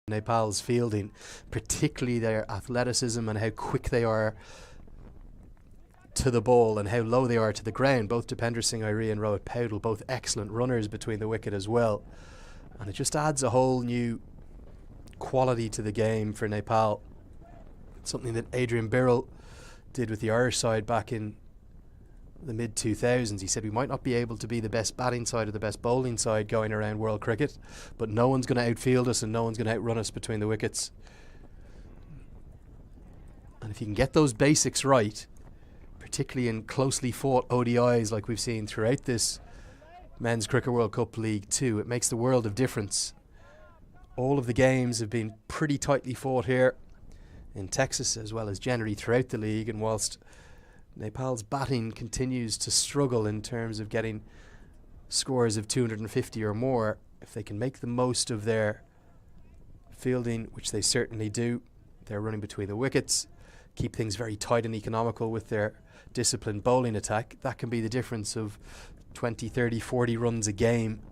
Nepal's fielding, particularly their athleticism and how quick they are to the ball and how low they are to the ground. Both Dipender Singh Airi and Rohit Paudel, both excellent runners between the wicket as well. And it just adds a whole new quality to the game for Nepal. Something that Adrian Birrell did with the Irish side back in the mid-2000s. He said we might not be able to be the best batting side or the best bowling side going around world cricket, but no one's going to outfield us and no one's going to outrun us between the wickets. And if you can get those basics right, particularly in closely fought ODIs like we've seen throughout this Men's Cricket World Cup League 2, it makes the world of difference. All of the games have been pretty tightly fought here in Texas as well as generally throughout the league, and whilst Nepal's batting continues to struggle in terms of getting scores of 250 or more, if they can make the most of their fielding, which they certainly do, they're running between the wickets, keep things very tight and economical with their disciplined bowling attack, that can be the difference of 20, 30, 40 runs a game.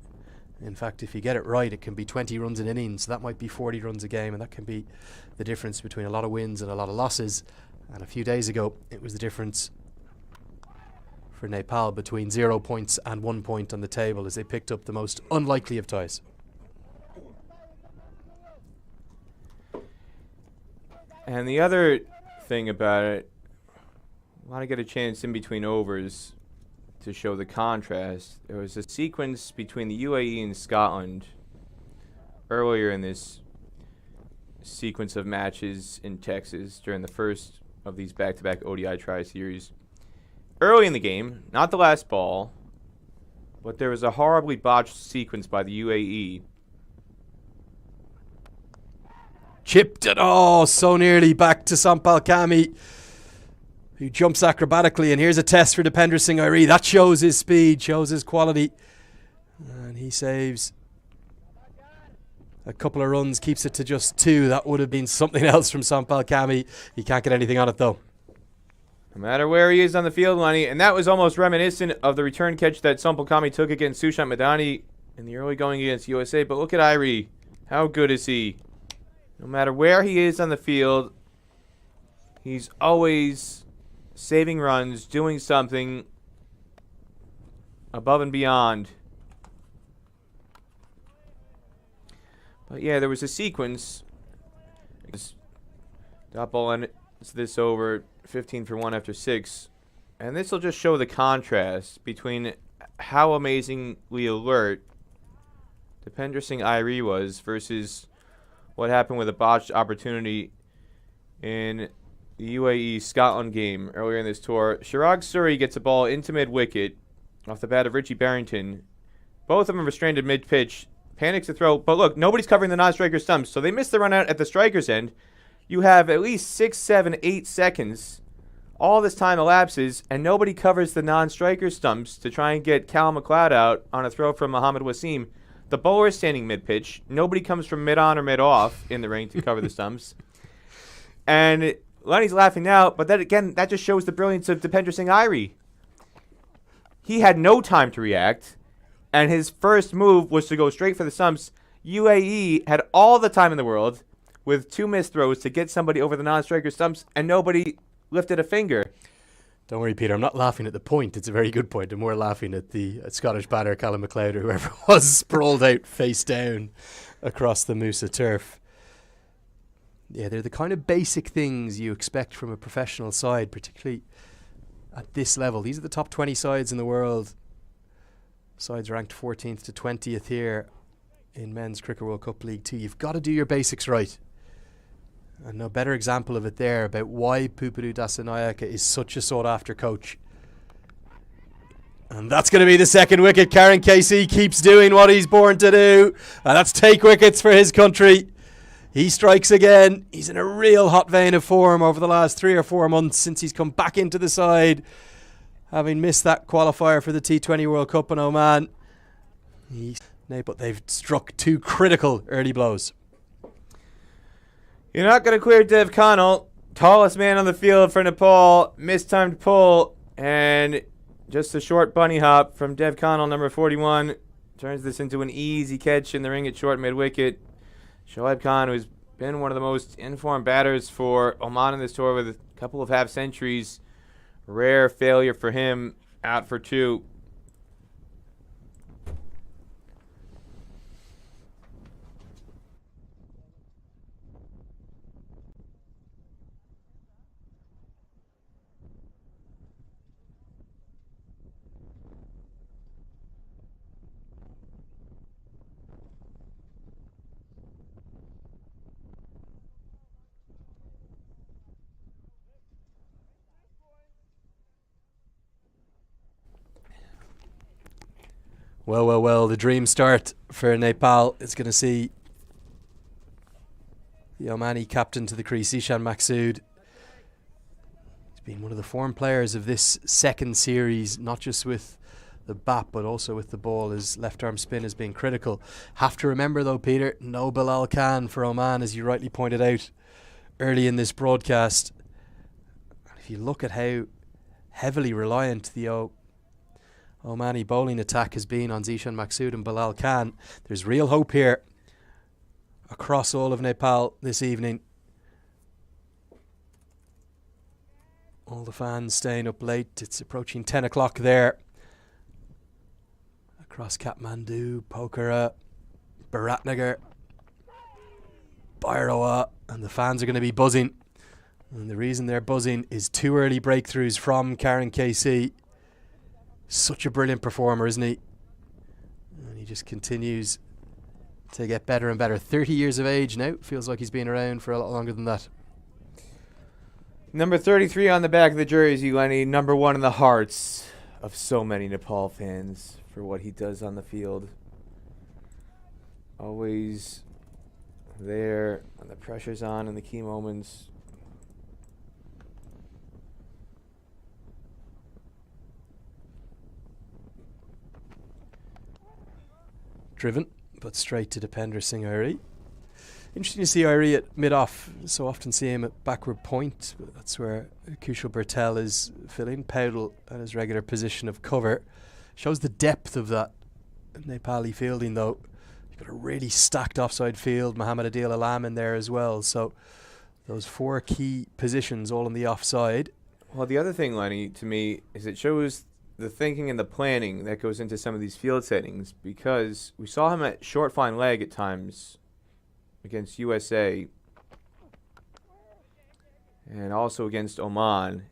In fact, if you get it right, it can be 20 runs an innings. So that might be 40 runs a game, and that can be the difference between a lot of wins and a lot of losses. And a few days ago, it was the difference for Nepal between 0 points and 1 point on the table as they picked up the most unlikely of ties. And the other thing about it, I want to get a chance in between overs to show the contrast. There was a sequence between the UAE and Scotland earlier in this sequence of matches in Texas during the first of these back-to-back ODI tri-series. Early in the game, not the last ball, but there was a horribly botched sequence by the UAE. Chipped it, so nearly back to Sampal Kami, who jumps acrobatically, and here's a test for Dipender Singh Airi. That shows his speed, shows his quality, and he saves a couple of runs, keeps it to just 2. That would have been something else from Sampal Kami. He can't get anything on it though. No matter where he is on the field, Lenny, and that was almost reminiscent of the return catch that Sampal Kami took against Sushant Madani in the early going against USA. But look at Airi. How good is he? No matter where he is on the field, he's always saving runs, doing something above and beyond. But yeah, there was a sequence. Dot ball ends this over 15 for 1 after 6. And this will just show the contrast between how amazingly alert Dipender Singh Airi was versus what happened with a botched opportunity in the UAE Scotland game earlier in this tour. Chirag Suri gets a ball into mid-wicket off the bat of Richie Barrington. Both of them restrained at mid-pitch. Panics to throw. But look, nobody's covering the non-striker stumps, so they missed the run out at the striker's end. You have at least 6, 7, 8 seconds. All this time elapses, and nobody covers the non-striker stumps to try and get Cal McLeod out on a throw from Mohammad Wasim. The bowler is standing mid-pitch. Nobody comes from mid-on or mid-off in the ring to cover the stumps. And Lenny's laughing now, but that again, that just shows the brilliance of Dipender Singh Airi. He had no time to react, and his first move was to go straight for the stumps. UAE had all the time in the world with 2 missed throws to get somebody over the non-striker stumps, and nobody lifted a finger. Don't worry, Peter, I'm not laughing at the point. It's a very good point. I'm more laughing at the Scottish batter, Callum McLeod, or whoever it was, sprawled out face down across the Musa turf. Yeah, they're the kind of basic things you expect from a professional side, particularly at this level. These are the top 20 sides in the world. Sides ranked 14th to 20th here in Men's Cricket World Cup League 2. You've got to do your basics right. And no better example of it there about why Pupadu Dasanayaka is such a sought-after coach. And that's going to be the second wicket. Karen Casey keeps doing what he's born to do, and that's take wickets for his country. He strikes again. He's in a real hot vein of form over the last 3 or 4 months since he's come back into the side, having missed that qualifier for the T20 World Cup in Oman. But they've struck 2 critical early blows. You're not going to clear Dev Connell, tallest man on the field for Nepal. Mistimed pull, and just a short bunny hop from Dev Connell, number 41. Turns this into an easy catch in the ring at short mid-wicket. Shoaib Khan, who's been one of the most informed batters for Oman in this tour with a couple of half centuries. Rare failure for him, out for 2. Well, well, well, the dream start for Nepal is going to see the Omani captain to the crease, Zishan Maksud. He's been one of the form players of this second series, not just with the bat, but also with the ball. His left arm spin has been critical. Have to remember, though, Peter, no Bilal Khan for Oman, as you rightly pointed out early in this broadcast. And if you look at how heavily reliant the Omani bowling attack has been on Zishan Maksud and Bilal Khan, there's real hope here across all of Nepal this evening. All the fans staying up late. It's approaching 10 o'clock there. Across Kathmandu, Pokhara, Biratnagar, Bhairawa, and the fans are going to be buzzing. And the reason they're buzzing is 2 early breakthroughs from Karan KC. Such a brilliant performer, isn't he? And he just continues to get better and better. 30 years of age now. Feels like he's been around for a lot longer than that. Number 33 on the back of the jersey, Lenny. Number 1 in the hearts of so many Nepal fans for what he does on the field. Always there when the pressure's on in the key moments. Driven, but straight to Dipender Singh Airi. Interesting to see Airi at mid-off. So often see him at backward point. But that's where Kushal Bertel is filling. Paudel at his regular position of cover. Shows the depth of that Nepali fielding, though. You've got a really stacked offside field. Muhammad Adil Alam in there as well. So those 4 key positions all on the offside. Well, the other thing, Lenny, to me, is it shows the thinking and the planning that goes into some of these field settings, because we saw him at short fine leg at times against USA and also against Oman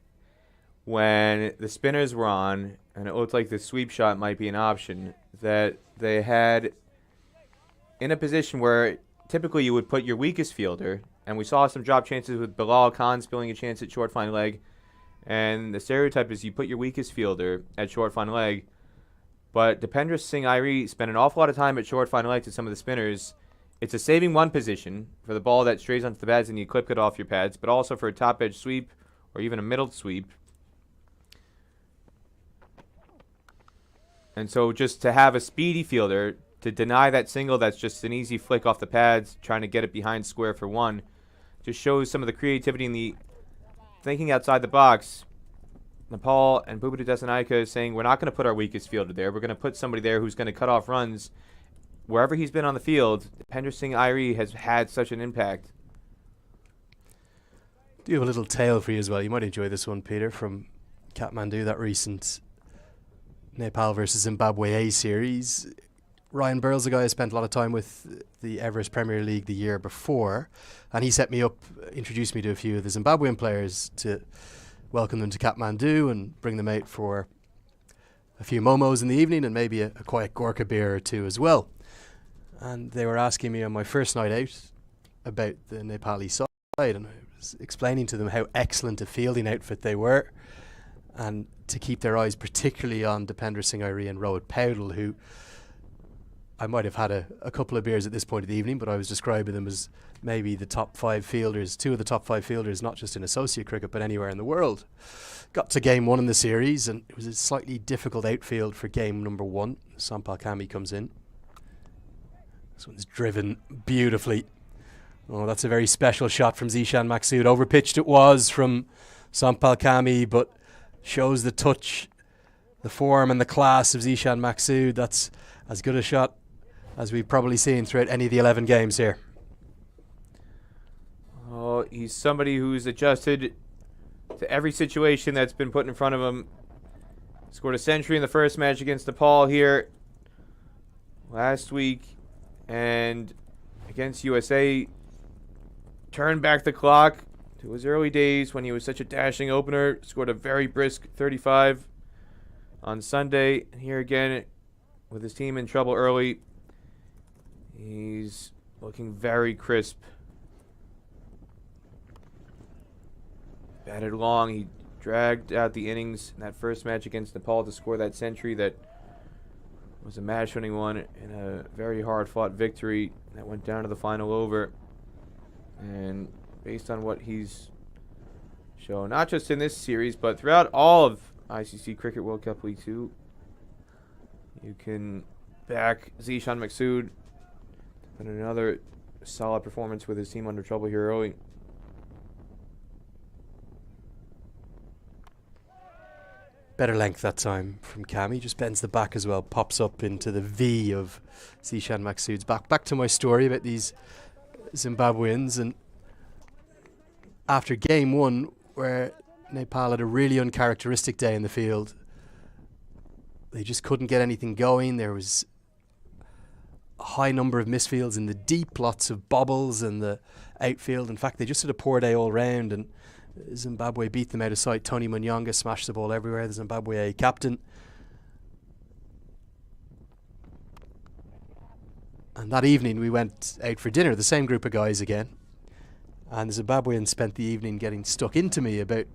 when the spinners were on and it looked like the sweep shot might be an option, that they had in a position where typically you would put your weakest fielder, and we saw some drop chances with Bilal Khan spilling a chance at short fine leg. And the stereotype is you put your weakest fielder at short fine leg, but Dipender Singh Airi spent an awful lot of time at short fine leg to some of the spinners. It's a saving 1 position for the ball that strays onto the pads and you clip it off your pads, but also for a top edge sweep or even a middle sweep. And so just to have a speedy fielder to deny that single that's just an easy flick off the pads, trying to get it behind square for 1, just shows some of the creativity in the thinking outside the box. Nepal and Bubita Desanaika is saying we're not going to put our weakest fielder there. We're going to put somebody there who's going to cut off runs. Wherever he's been on the field, Dipender Singh Airi has had such an impact. Do have a little tale for you as well. You might enjoy this one, Peter, from Kathmandu, that recent Nepal versus Zimbabwe A series. Ryan Burrell's a guy I spent a lot of time with the Everest Premier League the year before, and he set me up, introduced me to a few of the Zimbabwean players to welcome them to Kathmandu and bring them out for a few momos in the evening and maybe a quiet Gorkha beer or 2 as well. And they were asking me on my first night out about the Nepali side, and I was explaining to them how excellent a fielding outfit they were, and to keep their eyes particularly on Dipender Singh Airi and Rohit Paudel, who I might have had a couple of beers at this point of the evening, but I was describing them as maybe the top 5 fielders, 2 of the top 5 fielders, not just in associate cricket, but anywhere in the world. Got to game 1 in the series, and it was a slightly difficult outfield for game number 1. Sampal Kami comes in. This one's driven beautifully. Oh, that's a very special shot from Zishan Maksud. Overpitched it was from Sampal Kami, but shows the touch, the form and the class of Zishan Maksud. That's as good a shot as we've probably seen throughout any of the 11 games here. Well, he's somebody who's adjusted to every situation that's been put in front of him. Scored a century in the first match against Nepal here last week, and against USA, turned back the clock to his early days when he was such a dashing opener. Scored a very brisk 35 on Sunday. And here again, with his team in trouble early, he's looking very crisp. Batted long. He dragged out the innings in that first match against Nepal to score that century that was a match-winning one in a very hard-fought victory that went down to the final over. And based on what he's shown, not just in this series, but throughout all of ICC Cricket World Cup League 2, you can back Zishan Maksud and another solid performance with his team under trouble here early. Better length that time from Cam. He just bends the back as well, pops up into the V of Zishan Maksud's back. Back to my story about these Zimbabweans, and after game one, where Nepal had a really uncharacteristic day in the field, they just couldn't get anything going. There was a high number of misfields in the deep, lots of bobbles in the outfield. In fact, they just had a poor day all round, and Zimbabwe beat them out of sight. Tony Munyanga smashed the ball everywhere, the Zimbabwe captain. And that evening we went out for dinner, the same group of guys again. And the Zimbabweans spent the evening getting stuck into me about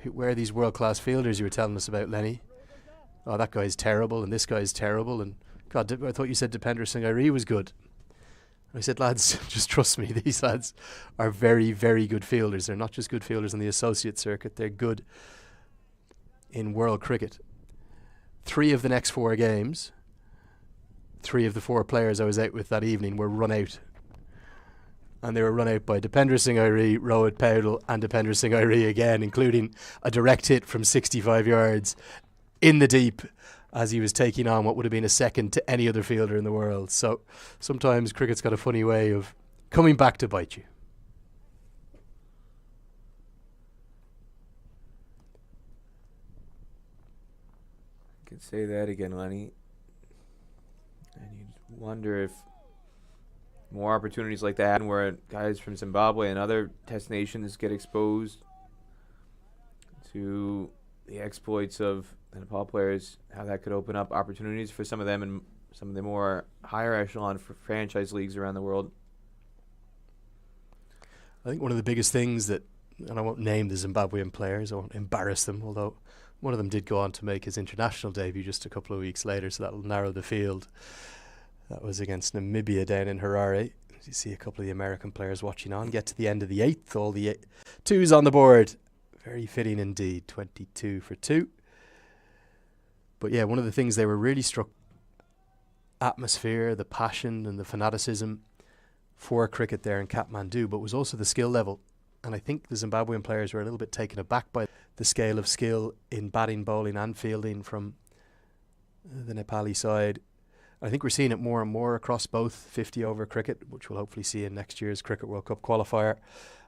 where are these world-class fielders you were telling us about, Lenny. Oh, that guy's terrible, and this guy's terrible, and God, I thought you said Dipender Singh Airi was good. I said, lads, just trust me, these lads are very, very good fielders. They're not just good fielders on the associate circuit, they're good in world cricket. 3 of the next 4 games, 3 of the 4 players I was out with that evening were run out. And they were run out by Dipender Singh Airi, Rohit Paudel, and Dipender Singh Airi again, including a direct hit from 65 yards in the deep, as he was taking on what would have been a second to any other fielder in the world. So sometimes cricket's got a funny way of coming back to bite you. I could say that again, Lenny. And you'd wonder if more opportunities like that, where guys from Zimbabwe and other test nations get exposed to the exploits of the Nepal players, how that could open up opportunities for some of them in some of the more higher echelon for franchise leagues around the world. I think one of the biggest things that, and I won't name the Zimbabwean players, I won't embarrass them, although one of them did go on to make his international debut just a couple of weeks later, so that'll narrow the field. That was against Namibia down in Harare. You see a couple of the American players watching on. Get to the end of the 8th, all the 2s on the board. Very fitting indeed, 22 for 2. But yeah, one of the things they were really struck, atmosphere, the passion and the fanaticism for cricket there in Kathmandu, but was also the skill level. And I think the Zimbabwean players were a little bit taken aback by the scale of skill in batting, bowling and fielding from the Nepali side. I think we're seeing it more and more across both 50 over cricket, which we'll hopefully see in next year's Cricket World Cup qualifier,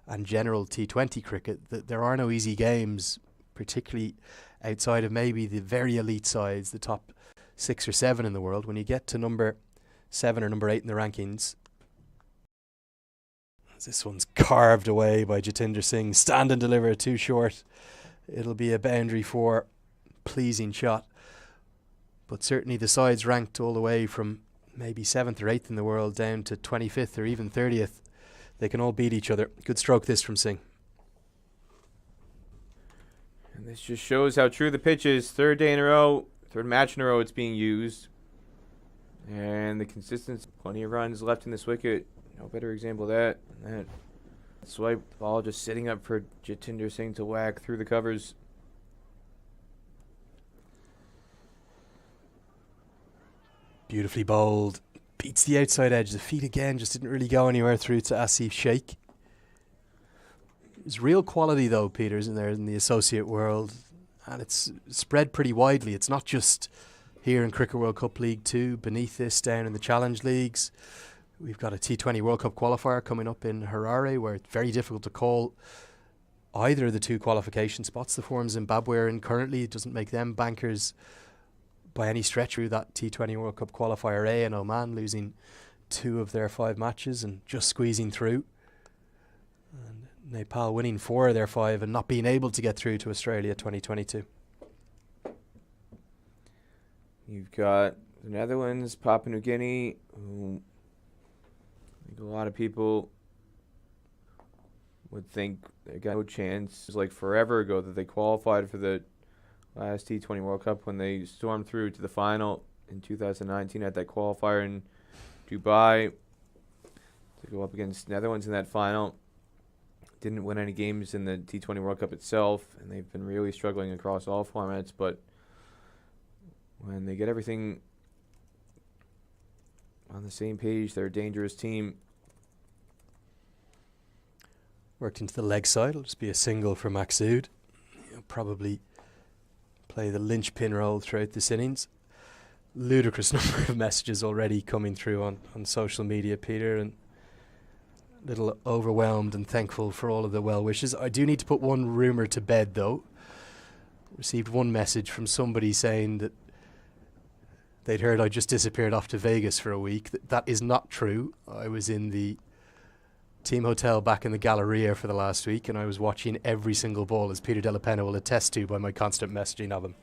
and general T20 cricket, that there are no easy games, particularly outside of maybe the very elite sides, the top 6 or 7 in the world. When you get to number 7 or number 8 in the rankings, this one's carved away by Jatinder Singh. Stand and deliver, too short. It'll be a boundary for pleasing shot. But certainly the sides ranked all the way from maybe 7th or 8th in the world down to 25th or even 30th. They can all beat each other. Good stroke this from Singh. And this just shows how true the pitch is. 3rd day in a row, 3rd match in a row it's being used. And the consistency, plenty of runs left in this wicket. No better example of that. That swipe ball just sitting up for Jatinder Singh to whack through the covers. Beautifully bowled. Beats the outside edge. The feet again just didn't really go anywhere through to Asif Sheikh. There's real quality though, Peter, isn't there, in the associate world? And it's spread pretty widely. It's not just here in Cricket World Cup League 2. Beneath this, down in the Challenge Leagues, We've got a T20 World Cup qualifier coming up in Harare, where it's very difficult to call either of the two qualification spots. The form Zimbabwe are in currently, it doesn't make them bankers by any stretch through that T20 World Cup qualifier A, and Oman losing 2 of their 5 matches and just squeezing through. And Nepal winning 4 of their 5 and not being able to get through to Australia 2022. You've got the Netherlands, Papua New Guinea, who I think a lot of people would think they got no chance. It was like forever ago that they qualified for the last T20 World Cup when they stormed through to the final in 2019 at that qualifier in Dubai to go up against Netherlands in that final. Didn't win any games in the T20 World Cup itself, and they've been really struggling across all formats, but when they get everything on the same page, they're a dangerous team. Worked into the leg side. It'll just be a single for Maksud. He'll probably play the linchpin role throughout this innings. Ludicrous number of messages already coming through on social media, Peter, and a little overwhelmed and thankful for all of the well wishes. I do need to put one rumour to bed, though. Received one message from somebody saying that they'd heard I just disappeared off to Vegas for a week. That is not true. I was in the team hotel back in the Galleria for the last week, and I was watching every single ball, as Peter Della Penna will attest to by my constant messaging of him.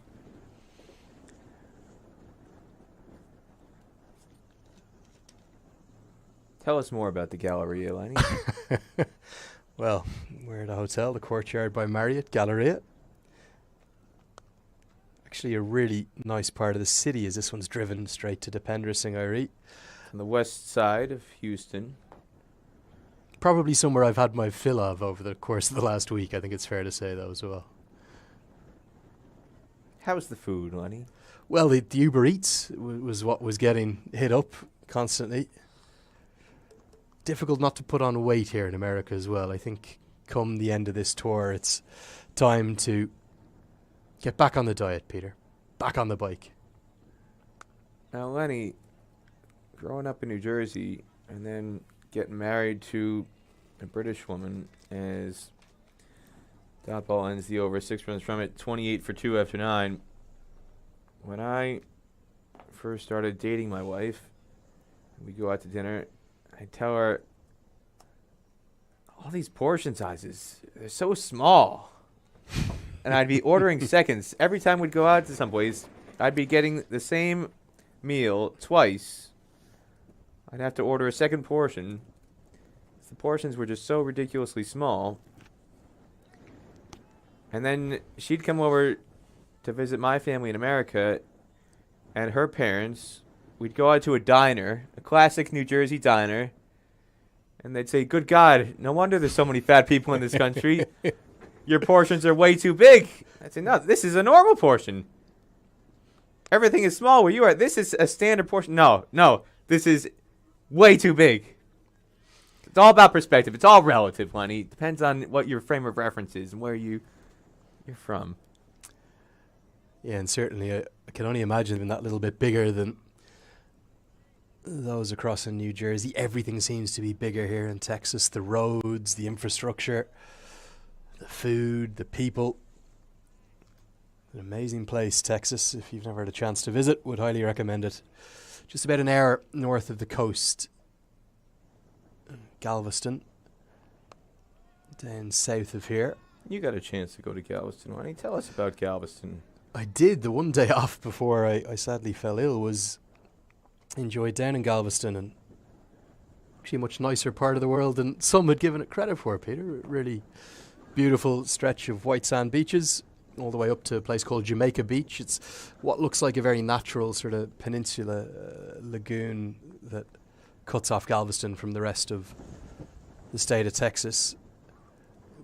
Tell us more about the Galleria, Lenny. Well, we're at a hotel, the Courtyard by Marriott, Galleria. Actually a really nice part of the city, as this one's driven straight to Dipendra Singh Airi. On the west side of Houston. Probably somewhere I've had my fill of over the course of the last week, I think it's fair to say, though, as well. How's the food, Lenny? Well, the Uber Eats was what was getting hit up constantly. Difficult not to put on weight here in America as well. I think come the end of this tour, it's time to get back on the diet, Peter. Back on the bike. Now, Lenny, growing up in New Jersey and then getting married to a British woman as dot ball ends the over 6 runs from it, 28 for 2 after 9. When I first started dating my wife, we go out to dinner, I tell her, all these portion sizes, they're so small. And I'd be ordering seconds. Every time we'd go out to someplace, I'd be getting the same meal twice. I'd have to order a second portion. The portions were just so ridiculously small. And then she'd come over to visit my family in America, and her parents, we'd go out to a diner, a classic New Jersey diner, and they'd say, "Good God, no wonder there's so many fat people in this country. Your portions are way too big." I'd say, "No, this is a normal portion. Everything is small where you are. This is a standard portion." No, this is way too big. It's all about perspective. It's all relative, Lenny. It depends on what your frame of reference is and where you're from. Yeah, and certainly I can only imagine them that little bit bigger than those across in New Jersey. Everything seems to be bigger here in Texas. The roads, the infrastructure, the food, the people. An amazing place, Texas. If you've never had a chance to visit, would highly recommend it. Just about an hour north of the coast. Galveston. Down south of here. You got a chance to go to Galveston, Lenny. Tell us about Galveston. I did. The one day off before I sadly fell ill was enjoyed down in Galveston, and actually a much nicer part of the world than some had given it credit for, Peter. Really beautiful stretch of white sand beaches all the way up to a place called Jamaica Beach. It's what looks like a very natural sort of peninsula lagoon that cuts off Galveston from the rest of the state of Texas.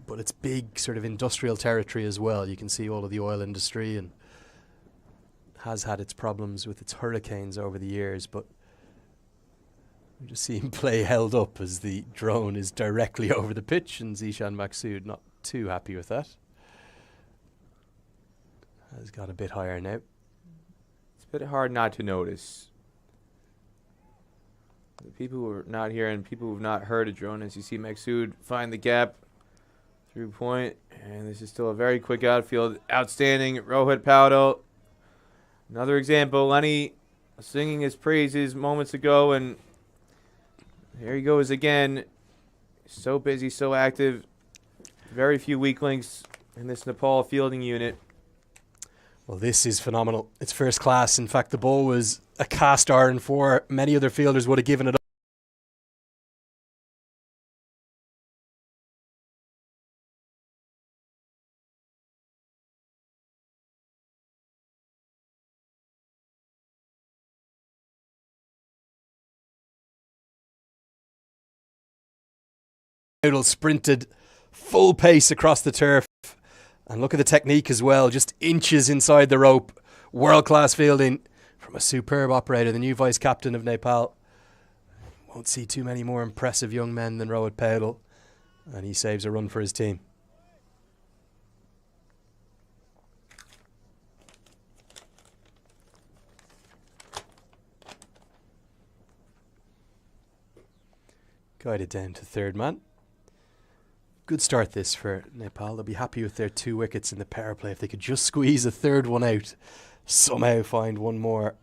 But it's big sort of industrial territory as well. You can see all of the oil industry, and has had its problems with its hurricanes over the years, but I'm just seeing play held up as the drone is directly over the pitch, and Zishan Maksud not too happy with that. Has got a bit higher now. It's a bit hard not to notice the people who are not here and people who have not heard of drone, as you see Maksud find the gap through point. And this is still a very quick outfield. Outstanding. Rohit Paudel. Another example. Lenny singing his praises moments ago, and here he goes again. So busy, so active. Very few weak links in this Nepal fielding unit. Well, this is phenomenal. It's first class. In fact, the ball was a cast iron for many other fielders would have given it up. Sprinted full pace across the turf. And look at the technique as well, just inches inside the rope. World-class fielding from a superb operator, the new vice-captain of Nepal. Won't see too many more impressive young men than Rohit Paudel. And he saves a run for his team. Guided down to third man. Good start this for Nepal. They'll be happy with their 2 wickets in the power play. If they could just squeeze a third one out, somehow find one more,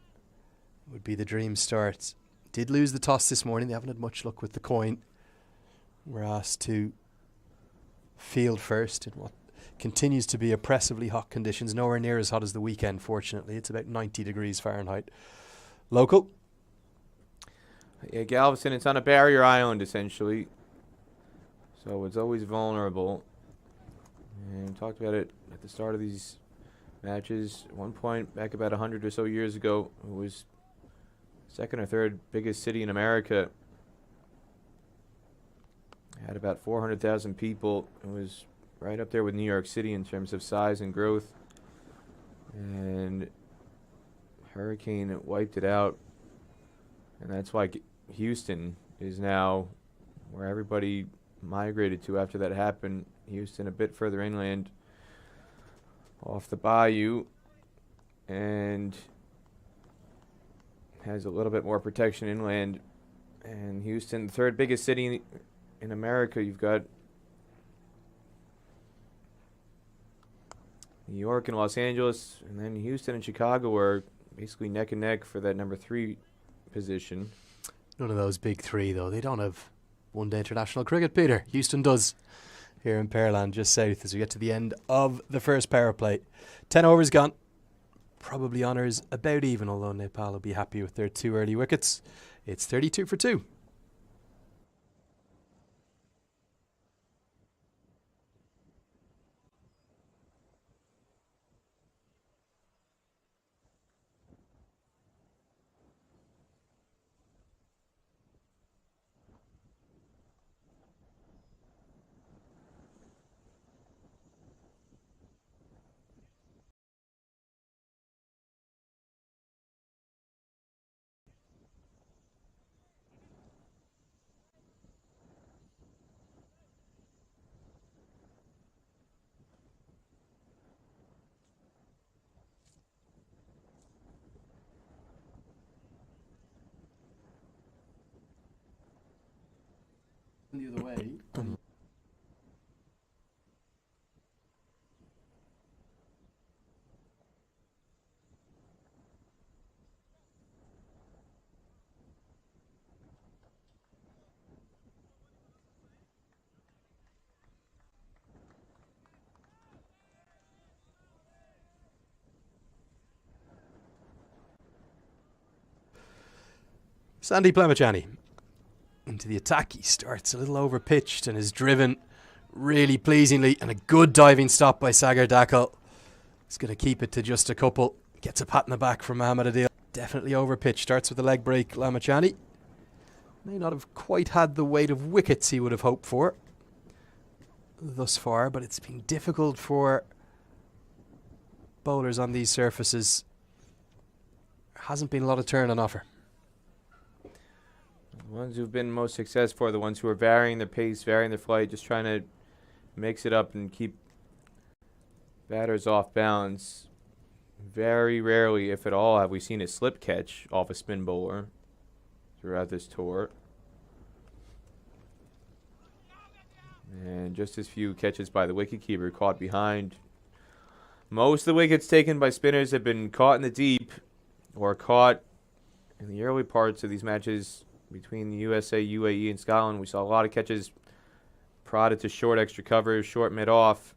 would be the dream start. Did lose the toss this morning. They haven't had much luck with the coin. We're asked to field first in what continues to be oppressively hot conditions. Nowhere near as hot as the weekend, fortunately. It's about 90 degrees Fahrenheit. Local. Yeah, Galveston, it's on a barrier island, essentially. So it's always vulnerable. And we talked about it at the start of these matches. At one point, back about 100 or so years ago, it was second or third biggest city in America. It had about 400,000 people. It was right up there with New York City in terms of size and growth. And hurricane wiped it out. And that's why Houston is now where everybody migrated to after that happened. Houston a bit further inland off the bayou and has a little bit more protection inland. And Houston, the third biggest city in America. You've got New York and Los Angeles, and then Houston and Chicago are basically neck and neck for that number 3 position. None of those big 3 though. They don't have one-day international cricket, Peter. Houston does here in Pearland, just south, as we get to the end of the first power play. 10 overs gone. Probably honours about even, although Nepal will be happy with their 2 early wickets. It's 32 for 2. The other way. Sandy Plamachani into the attack. He starts a little over pitched and is driven really pleasingly, and a good diving stop by Sagar Dakal. He's going to keep it to just a couple. Gets a pat in the back from Mohamed Adil. Definitely over pitch. Starts with a leg break. Lamachani may not have quite had the weight of wickets he would have hoped for thus far, but it's been difficult for bowlers on these surfaces. Hasn't been a lot of turn on offer. The ones who've been most successful are the ones who are varying their pace, varying their flight, just trying to mix it up and keep batters off balance. Very rarely, if at all, have we seen a slip catch off a spin bowler. throughout this tour. And just as few catches by the wicketkeeper, caught behind. Most of the wickets taken by spinners have been caught in the deep or caught in the early parts of these matches between the USA, UAE, and Scotland. We saw a lot of catches prodded to short extra cover, short mid-off.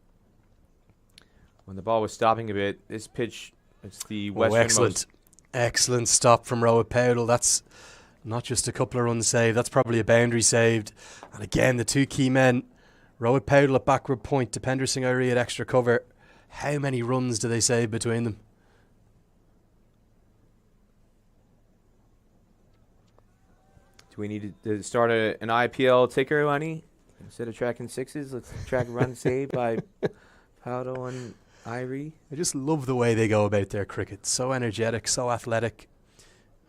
When the ball was stopping a bit, this pitch, it's the westernmost. Excellent stop from Rohit Powell. That's not just a couple of runs saved, that's probably a boundary saved. And again, the two key men, Rohit Powell at backward point, Dipender Singh Airi at extra cover. How many runs do they save between them? Do we need to start an IPL ticker, Lenny? Instead of tracking sixes, let's track run saved by Powell and Airi. I just love the way they go about their cricket. So energetic, so athletic.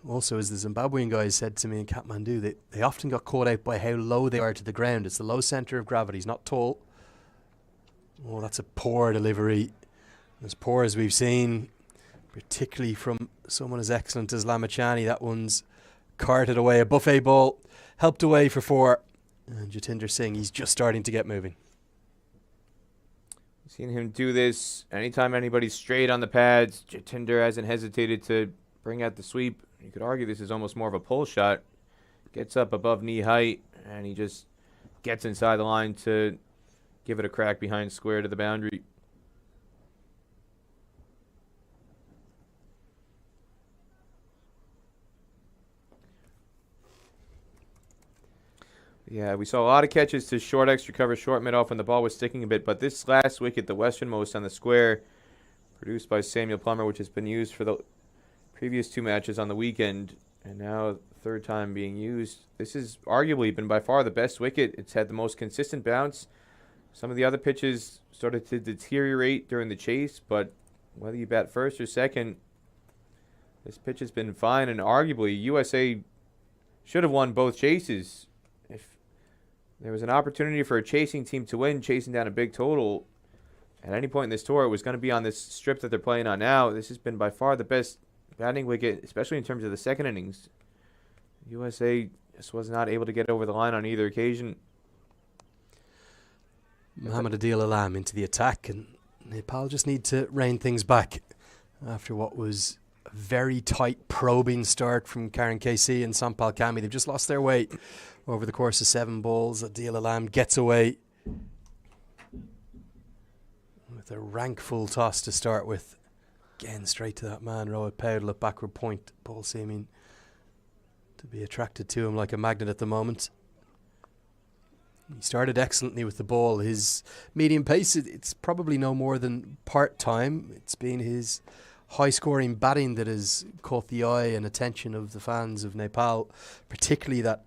Also, as the Zimbabwean guys said to me in Kathmandu, they often got caught out by how low they are to the ground. It's the low centre of gravity. It's not tall. Oh, that's a poor delivery. As poor as we've seen, particularly from someone as excellent as Lamachani. That one's carted away. A buffet ball, helped away for 4. And Jatinder Singh, he's just starting to get moving. Seen him do this anytime anybody's straight on the pads. Jatinder hasn't hesitated to bring out the sweep. You could argue this is almost more of a pull shot. Gets up above knee height, and he just gets inside the line to give it a crack behind square to the boundary. Yeah, we saw a lot of catches to short extra cover, short mid-off when the ball was sticking a bit. But this last wicket, the westernmost on the square, produced by Samuel Plummer, which has been used for the previous 2 matches on the weekend, and now third time being used. This has arguably been by far the best wicket. It's had the most consistent bounce. Some of the other pitches started to deteriorate during the chase, but whether you bat first or second, this pitch has been fine, and arguably USA should have won both chases. If there was an opportunity for a chasing team to win, chasing down a big total, at any point in this tour, it was going to be on this strip that they're playing on now. This has been by far the best batting wicket, especially in terms of the second innings. USA just was not able to get over the line on either occasion. Mohammad Adil Alam into the attack, and Nepal just need to rein things back after what was a very tight probing start from Karan KC and Sampal Kami. They've just lost their way over the course of 7 balls. Adil Alam gets away with a rank full toss to start with. Again, straight to that man, Rohit Powell at backward point. Ball seeming to be attracted to him like a magnet at the moment. He started excellently with the ball. His medium pace, it's probably no more than part-time. It's been his high-scoring batting that has caught the eye and attention of the fans of Nepal, particularly that